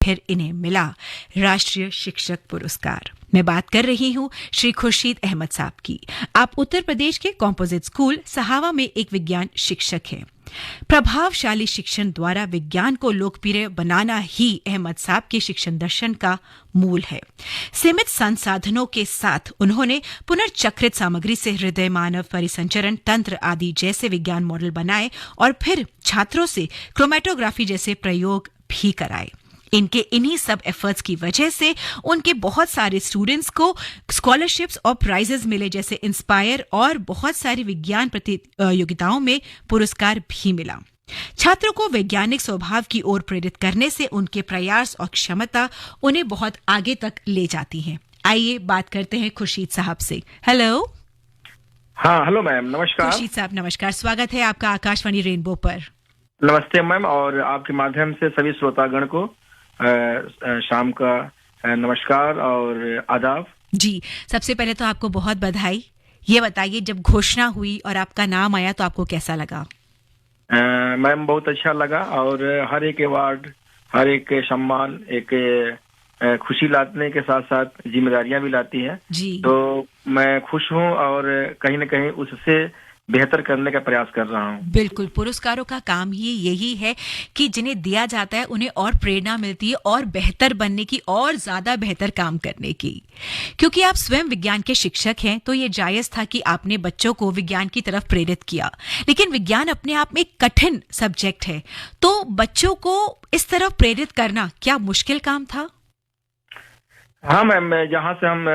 फिर इन्हें मिला राष्ट्रीय शिक्षक पुरस्कार। मैं बात कर रही हूँ श्री खुर्शीद अहमद साहब की। आप उत्तर प्रदेश के कॉम्पोजिट स्कूल सहावा में एक विज्ञान शिक्षक हैं। प्रभावशाली शिक्षण द्वारा विज्ञान को लोकप्रिय बनाना ही अहमद साहब के शिक्षण दर्शन का मूल है। सीमित संसाधनों के साथ उन्होंने पुनर्चक्रित सामग्री से हृदय, मानव परिसंचरण तंत्र आदि जैसे विज्ञान मॉडल बनाए और फिर छात्रों से क्रोमैटोग्राफी जैसे प्रयोग भी कराए। इनके इन्हीं सब एफर्ट्स की वजह से उनके बहुत सारे स्टूडेंट्स को स्कॉलरशिप्स और प्राइजेस मिले, जैसे इंस्पायर, और बहुत सारी विज्ञान प्रतियोगिताओं में पुरस्कार भी मिला। छात्रों को वैज्ञानिक स्वभाव की ओर प्रेरित करने से उनके प्रयास और क्षमता उन्हें बहुत आगे तक ले जाती हैं। आइए बात करते हैं खुर्शीद साहब से। हेलो। हाँ, हेलो मैम, नमस्कार। खुर्शीद साहब नमस्कार, स्वागत है आपका आकाशवाणी रेनबो पर। नमस्ते मैम, और आपके माध्यम से सभी श्रोतागण को शाम का नमस्कार और आदाब। जी, सबसे पहले तो आपको बहुत बधाई। ये बताइए, जब घोषणा हुई और आपका नाम आया तो आपको कैसा लगा? मैम बहुत अच्छा लगा, और हर एक अवार्ड, हर एक सम्मान एक खुशी लाने के साथ साथ जिम्मेदारियां भी लाती है जी। तो मैं खुश हूं और कहीं न कहीं उससे बेहतर करने का प्रयास कर रहा हूँ। बिल्कुल, पुरस्कारों का काम ही यही है कि जिन्हें दिया जाता है उन्हें और प्रेरणा मिलती है और बेहतर बनने की, और ज्यादा बेहतर काम करने की। क्योंकि आप स्वयं विज्ञान के शिक्षक हैं तो ये जायज था कि आपने बच्चों को विज्ञान की तरफ प्रेरित किया। लेकिन विज्ञान अपने आप में एक कठिन सब्जेक्ट है, तो बच्चों को इस तरफ प्रेरित करना क्या मुश्किल काम था? हाँ मैम, जहाँ से हम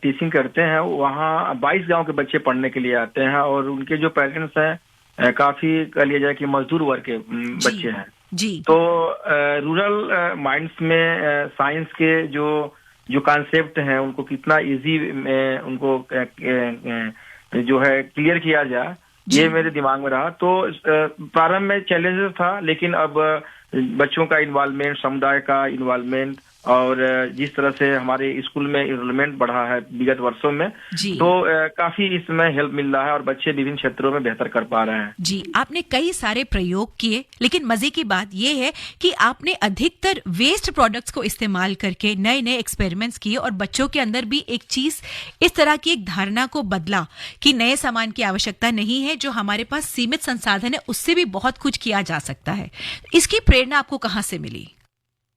टीचिंग करते हैं वहाँ 22 गांव के बच्चे पढ़ने के लिए आते हैं, और उनके जो पेरेंट्स हैं काफी कह लिया जाए कि मजदूर वर्ग के बच्चे हैं जी। तो रूरल माइंड्स में साइंस के जो कॉन्सेप्ट हैं उनको कितना इजी उनको जो है क्लियर किया जाए, ये मेरे दिमाग में रहा। तो प्रारंभ में चैलेंजेस था, लेकिन अब बच्चों का इन्वॉल्वमेंट, समुदाय का इन्वॉल्वमेंट, और जिस तरह से हमारे स्कूल में इनरोलमेंट बढ़ा है विगत वर्षों में, तो काफी इसमें हेल्प मिल रहा है और बच्चे विभिन्न क्षेत्रों में बेहतर कर पा रहे हैं जी। आपने कई सारे प्रयोग किए, लेकिन मजे की बात यह है कि आपने अधिकतर वेस्ट प्रोडक्ट्स को इस्तेमाल करके नए नए एक्सपेरिमेंट्स किए और बच्चों के अंदर भी एक चीज, इस तरह की एक धारणा को बदला कि नए सामान की आवश्यकता नहीं है, जो हमारे पास सीमित संसाधन है उससे भी बहुत कुछ किया जा सकता है। इसकी प्रेरणा आपको कहाँ से मिली?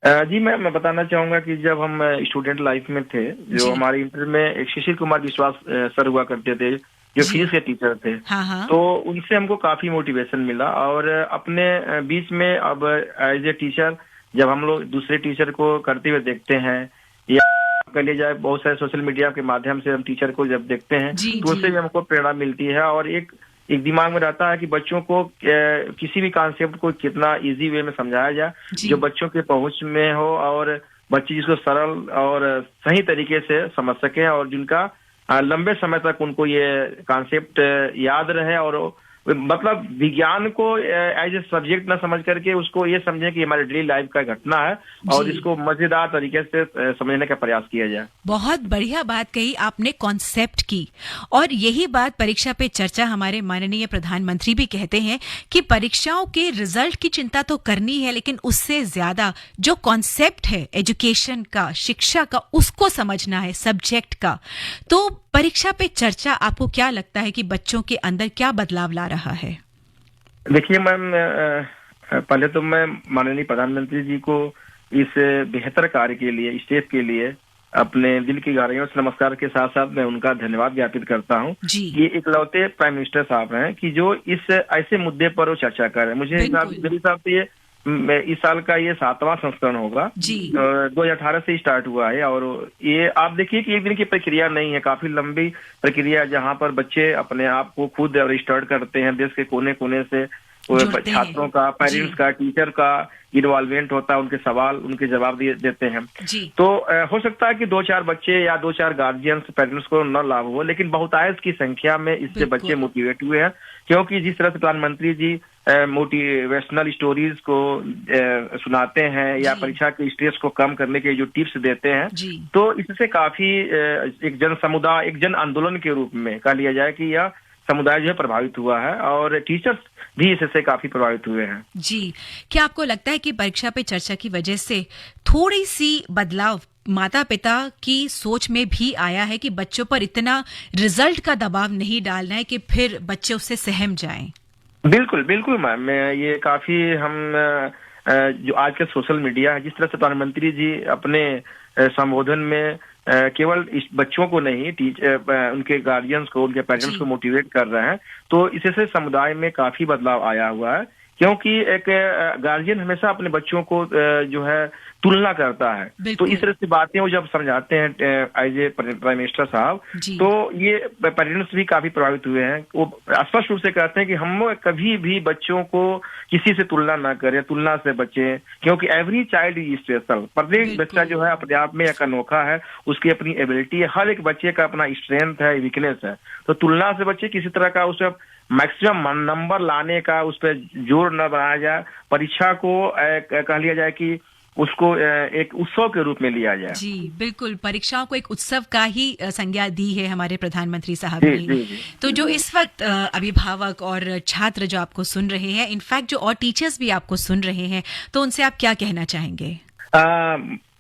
जी मैं बताना चाहूंगा कि जब हम स्टूडेंट लाइफ में थे, जो हमारे इंटर में एक शिशिर कुमार विश्वास सर हुआ करते थे, जो फिजिक्स के टीचर थे। हाँ। तो उनसे हमको काफी मोटिवेशन मिला, और अपने बीच में अब एज ए टीचर जब हम लोग दूसरे टीचर को करते हुए देखते हैं, या कर लिया जाए बहुत सारे सोशल मीडिया के माध्यम से हम टीचर को जब देखते हैं तो उससे भी हमको प्रेरणा मिलती है, और एक दिमाग में रहता है कि बच्चों को किसी भी कॉन्सेप्ट को कितना इजी वे में समझाया जाए जो बच्चों के पहुंच में हो, और बच्चे जिसको सरल और सही तरीके से समझ सके, और जिनका लंबे समय तक उनको ये कॉन्सेप्ट याद रहे, और मतलब विज्ञान को एज ए सब्जेक्ट ना समझ करके उसको ये समझें कि हमारे डेली लाइफ का घटना है, और इसको मजेदार तरीके से समझने का प्रयास किया जाए। बहुत बढ़िया बात कही आपने, कॉन्सेप्ट की। और यही बात परीक्षा पे चर्चा हमारे माननीय प्रधानमंत्री भी कहते हैं कि परीक्षाओं के रिजल्ट की चिंता तो करनी है, लेकिन उससे ज्यादा जो कॉन्सेप्ट है एजुकेशन का, शिक्षा का, उसको समझना है, सब्जेक्ट का। तो परीक्षा पे चर्चा, आपको क्या लगता है कि बच्चों के अंदर क्या बदलाव ला रहा है? देखिए मैम, पहले तो मैं माननीय प्रधानमंत्री जी को इस बेहतर कार्य के लिए, स्टेप के लिए अपने दिल की गहराइयों से नमस्कार के साथ साथ मैं उनका धन्यवाद ज्ञापित करता हूँ। ये इकलौते प्राइम मिनिस्टर साहब हैं कि जो इस ऐसे मुद्दे पर वो चर्चा कर रहे हैं। मुझे मेरे हिसाब से ये इस साल का ये 7वां संस्करण होगा जी। 2018 से स्टार्ट हुआ है, और ये आप देखिए कि एक दिन की प्रक्रिया नहीं है, काफी लंबी प्रक्रिया, जहाँ पर बच्चे अपने आप को खुद रजिस्टर्ड करते हैं, देश के कोने कोने से छात्रों का, पेरेंट्स का, टीचर का इन्वॉल्वमेंट होता है, उनके सवाल, उनके जवाब देते हैं। तो हो सकता है कि 2-4 बच्चे या 2-4 गार्जियंस, पेरेंट्स को न लाभ हो, लेकिन बहुतायत की संख्या में इससे बच्चे मोटिवेट हुए हैं, क्योंकि जिस तरह से प्रधानमंत्री जी मोटिवेशनल स्टोरीज को सुनाते हैं या परीक्षा के स्ट्रेस को कम करने के जो टिप्स देते हैं, तो इससे काफी एक जन समुदाय, एक जन आंदोलन के रूप में कह लिया जाए कि यह समुदाय जो है प्रभावित हुआ है और टीचर्स भी इससे काफी प्रभावित हुए हैं। जी, क्या आपको लगता है कि परीक्षा पे चर्चा की वजह से थोड़ी सी बदलाव माता पिता की सोच में भी आया है कि बच्चों पर इतना रिजल्ट का दबाव नहीं डालना है कि फिर बच्चे उससे सहम जाएं? बिल्कुल बिल्कुल मैम, ये काफी हम जो आज का सोशल मीडिया है, जिस तरह से प्रधानमंत्री जी अपने संबोधन में केवल इस बच्चों को नहीं, उनके गार्जियंस को, उनके पेरेंट्स को मोटिवेट कर रहे हैं, तो इससे समुदाय में काफी बदलाव आया हुआ है। क्योंकि एक गार्जियन हमेशा अपने बच्चों को जो है तुलना करता है, तो इस तरह की बातें वो जब समझाते हैं एज ए प्राइम मिनिस्टर साहब, तो ये पेरेंट्स भी काफी प्रभावित हुए हैं। वो स्पष्ट रूप से कहते हैं कि हम कभी भी बच्चों को किसी से तुलना ना करें, तुलना से बचें, क्योंकि एवरी चाइल्ड इज स्पेशल। प्रत्येक बच्चा जो है अपने आप में एक अनोखा है, उसकी अपनी एबिलिटी है, हर एक बच्चे का अपना स्ट्रेंथ है, वीकनेस है। तो तुलना से बचे, किसी तरह का उस मैक्सिमम नंबर लाने का उस पर जोर न बनाया जाए, परीक्षा को कह लिया जाए कि उसको एक उत्सव के रूप में लिया जाए। जी बिल्कुल, परीक्षाओं को एक उत्सव का ही संज्ञा दी है हमारे प्रधानमंत्री साहब ने। तो जो इस वक्त अभिभावक और छात्र जो आपको सुन रहे हैं, इनफैक्ट जो और टीचर्स भी आपको सुन रहे हैं, तो उनसे आप क्या कहना चाहेंगे?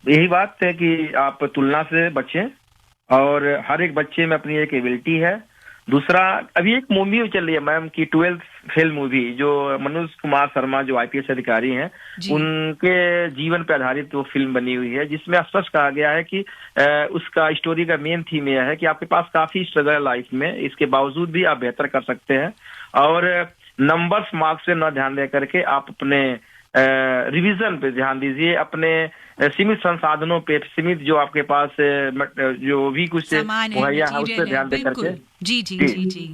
यही बात है कि आप तुलना से बचें और हर एक बच्चे में अपनी एक एबिलिटी है। दूसरा, अभी एक मूवी चल रही है मैम की 12th फेल मूवी, जो मनोज कुमार शर्मा जो आईपीएस अधिकारी हैं, उनके जीवन पर आधारित वो फिल्म बनी हुई है, जिसमें स्पष्ट कहा गया है कि उसका स्टोरी का मेन थीम यह है कि आपके पास काफी स्ट्रगल है लाइफ में, इसके बावजूद भी आप बेहतर कर सकते हैं और नंबर्स मार्क्स पे न ध्यान दे करके आप अपने रिवीजन पे ध्यान दीजिए, अपने सीमित संसाधनों पे, सीमित जो आपके पास जो भी कुछ मुहैया है उस पर ध्यान दे करके। जी जी जी जी,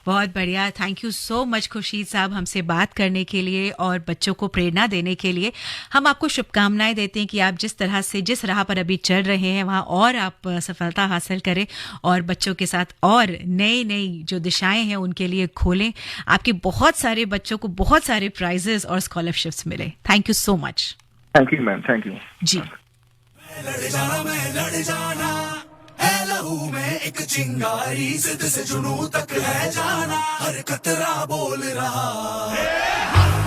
बहुत बढ़िया। Thank you so much Khurshid साहब हमसे बात करने के लिए और बच्चों को प्रेरणा देने के लिए। हम आपको शुभकामनाएं देते हैं कि आप जिस तरह से जिस राह पर अभी चल रहे हैं वहाँ और आप सफलता हासिल करें और बच्चों के साथ और नई नई जो दिशाएं हैं उनके लिए खोलें। आपके बहुत सारे बच्चों को बहुत सारे प्राइजेस और स्कॉलरशिप्स मिले। Thank you so much. Thank you ma'am, thank you ji. है लहू में एक चिंगारी, जिद से जुनू तक है जाना, हर कतरा बोल रहा है।